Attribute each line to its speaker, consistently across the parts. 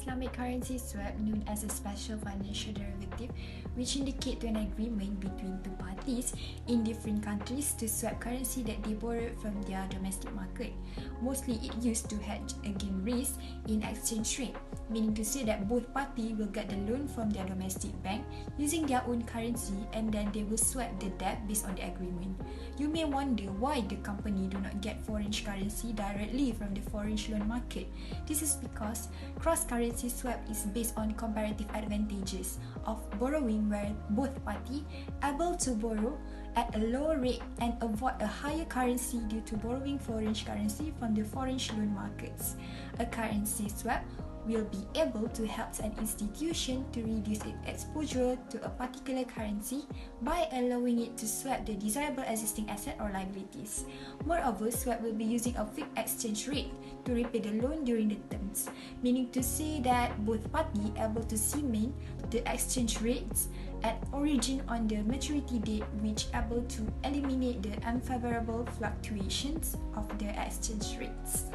Speaker 1: Islamic currency swap, known as a special financial derivative, which indicate to an agreement between two parties in different countries to swap currency that they borrowed from their domestic market. Mostly it used to hedge against risk in exchange rate, meaning to say that both parties will get the loan from their domestic bank using their own currency, and then they will swap the debt based on the agreement. You may wonder why the company do not get foreign currency directly from the foreign loan market. This is because cross-currency swap is based on comparative advantages of borrowing, where both parties able to borrow at a lower rate and avoid a higher currency due to borrowing foreign currency from the foreign loan markets. A currency swap will be able to help an institution to reduce its exposure to a particular currency by allowing it to swap the desirable existing asset or liabilities. Moreover, swap will be using a fixed exchange rate to repay the loan during the terms, meaning to say that both parties able to cement the exchange rates at origin on the maturity date, which able to eliminate the unfavorable fluctuations of the exchange rates.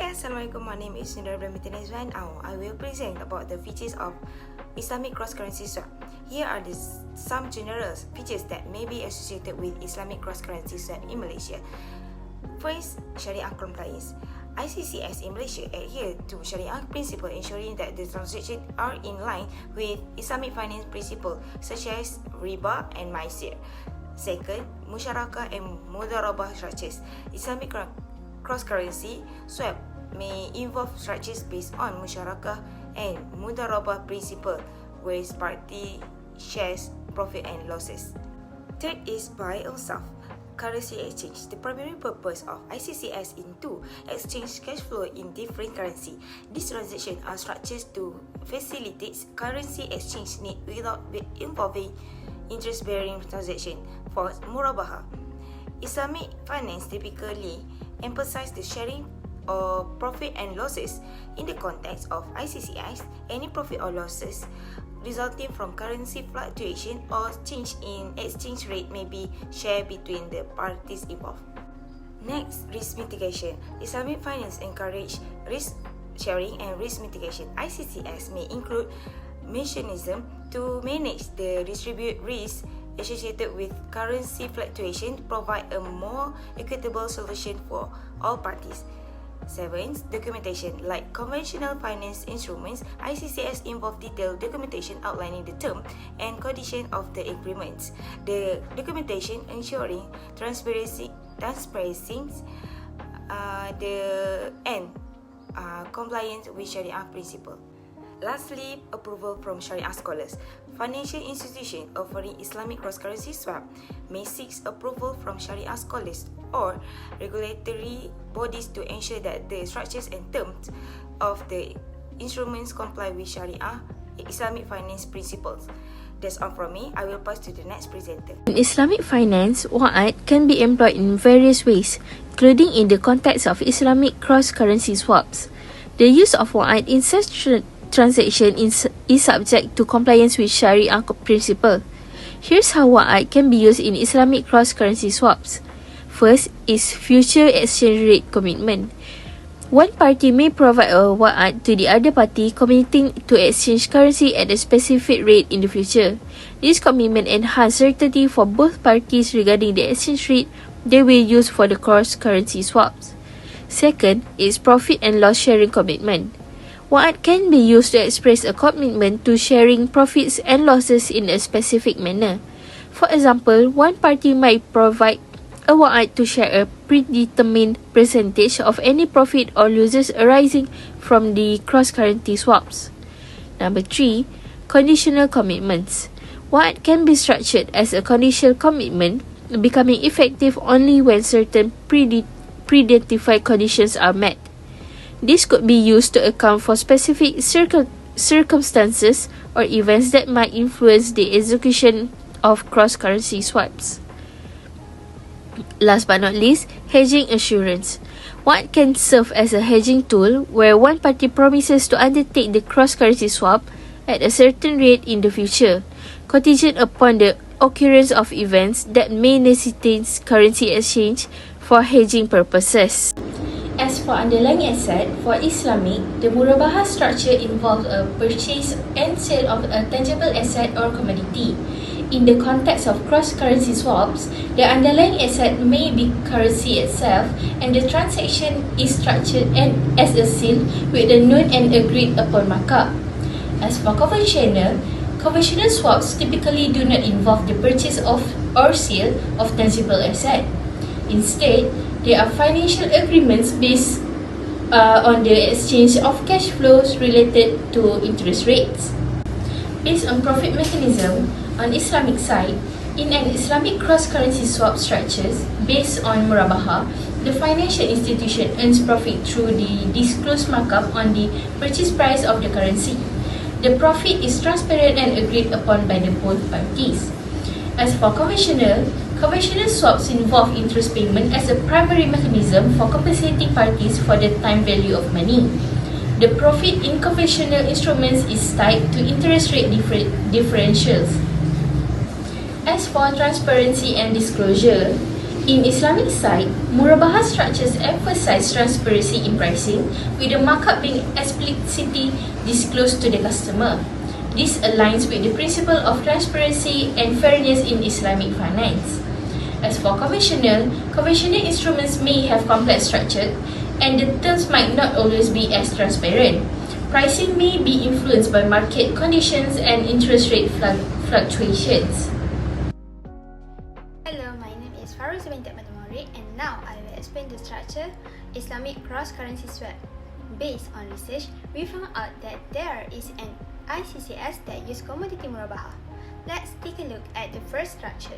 Speaker 2: Hi, Assalamualaikum. My name is Nurul and I will present about the features of Islamic cross-currency swap. Here are some general features that may be associated with Islamic cross-currency swap in Malaysia. First, Sharia compliance. ICCS in Malaysia adhere to Sharia principle, ensuring that the transactions are in line with Islamic finance principles such as riba and maisir. Second, musyarakah and mudharabah structures. Islamic cross-currency swap may involve structures based on musyarakah and mudharabah principle, where party shares profit and losses. Third is buy or sell. Currency exchange. The primary purpose of ICCS is to exchange cash flow in different currency. These transactions are structured to facilitate currency exchange need without involving interest-bearing transaction. Fourth, murabaha. Islamic finance typically emphasize the sharing of profit and losses. In the context of ICCS, any profit or losses resulting from currency fluctuation or change in exchange rate may be shared between the parties involved. Next, risk mitigation. Islamic finance encourage risk sharing and risk mitigation. ICCS may include mechanism to manage the distribute risk associated with currency fluctuation to provide a more equitable solution for all parties. 7. Documentation. Like conventional finance instruments, ICCS involve detailed documentation outlining the term and condition of the agreements. The documentation ensuring transparency, and compliance with Sharia principle. Lastly, approval from Sharia scholars. Financial institutions offering Islamic cross-currency swap may seek approval from Sharia scholars or regulatory bodies to ensure that the structures and terms of the instruments comply with Sharia Islamic finance principles. That's all from me. I will pass to the next presenter.
Speaker 3: In Islamic finance, wa'ad can be employed in various ways, including in the context of Islamic cross-currency swaps. The use of wa'ad in such transaction is subject to compliance with Sharia principle. Here's how wa'ad can be used in Islamic cross-currency swaps. First is future exchange rate commitment. One party may provide a wa'ad to the other party committing to exchange currency at a specific rate in the future. This commitment enhances certainty for both parties regarding the exchange rate they will use for the cross-currency swaps. Second is profit and loss sharing commitment. Wa'ad can be used to express a commitment to sharing profits and losses in a specific manner. For example, one party might provide a wa'ad to share a predetermined percentage of any profit or losses arising from the cross-currency swaps. Number 3, conditional commitments. Wa'ad can be structured as a conditional commitment, becoming effective only when certain predetermined conditions are met. This could be used to account for specific circumstances or events that might influence the execution of cross-currency swaps. Last but not least, hedging assurance. Wa'ad can serve as a hedging tool where one party promises to undertake the cross-currency swap at a certain rate in the future, contingent upon the occurrence of events that may necessitate currency exchange for hedging purposes. As for underlying asset, for Islamic, the murabahah structure involves a purchase and sale of a tangible asset or commodity. In the context of cross-currency swaps, the underlying asset may be currency itself and the transaction is structured as a sale with a known and agreed upon markup. As for conventional swaps typically do not involve the purchase of or sale of tangible asset. Instead, they are financial agreements based on the exchange of cash flows related to interest rates. Based on profit mechanism, on Islamic side, in an Islamic cross-currency swap structures based on murabahah, the financial institution earns profit through the disclosed markup on the purchase price of the currency. The profit is transparent and agreed upon by the both parties. As for conventional swaps involve interest payment as a primary mechanism for compensating parties for the time value of money. The profit in conventional instruments is tied to interest rate differentials. As for transparency and disclosure, in Islamic side, murabahah structures emphasize transparency in pricing, with the markup being explicitly disclosed to the customer. This aligns with the principle of transparency and fairness in Islamic finance. As for conventional instruments may have complex structure, and the terms might not always be as transparent. Pricing may be influenced by market conditions and interest rate fluctuations.
Speaker 4: Hello, my name is Farwizah Bt and now I will explain the structure Islamic cross-currency swap. Based on research, we found out that there is an ICCS that use commodity murabahah. Let's take a look at the first structure.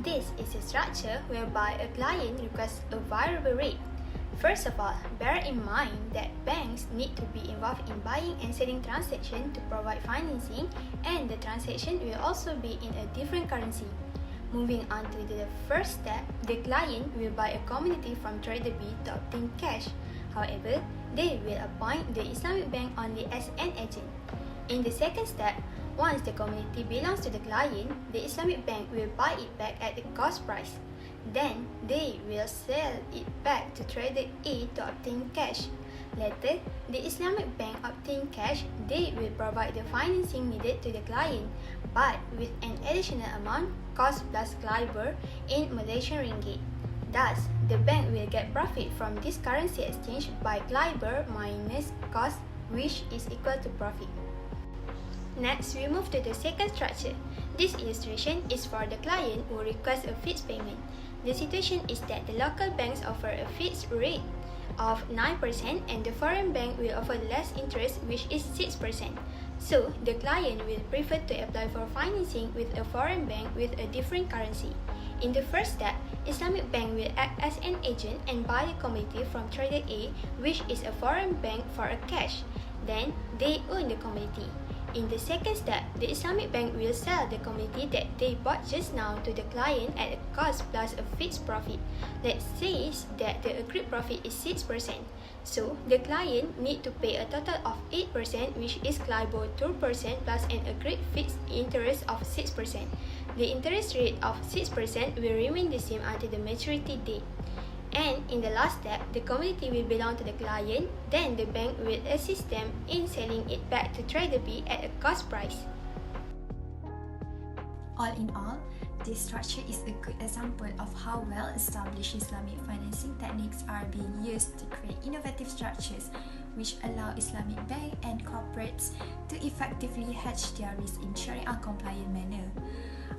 Speaker 4: This is a structure whereby a client requests a variable rate. First of all, bear in mind that banks need to be involved in buying and selling transaction to provide financing, and the transaction will also be in a different currency. Moving on to the first step, the client will buy a commodity from trader B to obtain cash. However, they will appoint the Islamic bank only as an agent. In the second step, once the commodity belongs to the client, the Islamic bank will buy it back at the cost price. Then, they will sell it back to trader A to obtain cash. Later, the Islamic bank obtain cash, they will provide the financing needed to the client, but with an additional amount, cost plus LIBOR in Malaysian ringgit. Thus, the bank will get profit from this currency exchange by LIBOR minus cost, which is equal to profit. Next, we move to the second structure. This illustration is for the client who requests a fixed payment. The situation is that the local banks offer a fixed rate of 9% and the foreign bank will offer less interest, which is 6%. So, the client will prefer to apply for financing with a foreign bank with a different currency. In the first step, Islamic bank will act as an agent and buy the commodity from trader A, which is a foreign bank, for a cash. Then, they own the commodity. In the second step, the Islamic bank will sell the commodity that they bought just now to the client at a cost plus a fixed profit. Let's say that the agreed profit is 6%. So, the client need to pay a total of 8%, which is LIBOR 2% plus an agreed fixed interest of 6%. The interest rate of 6% will remain the same until the maturity date. And in the last step, the commodity will belong to the client, then the bank will assist them in selling it back to trader B at a cost price.
Speaker 1: All in all, this structure is a good example of how well-established Islamic financing techniques are being used to create innovative structures which allow Islamic banks and corporates to effectively hedge their risk in Sharia-compliant manner.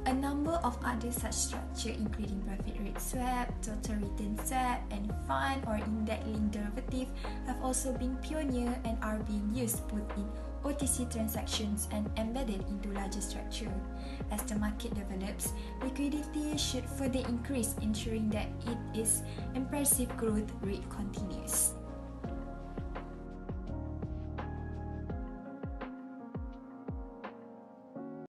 Speaker 1: A number of other such structures, including profit rate swap, total return swap, and fund or index-linked derivative, have also been pioneer and are being used both in OTC transactions and embedded into larger structure. As the market develops, liquidity should further increase, ensuring that its impressive growth rate continues.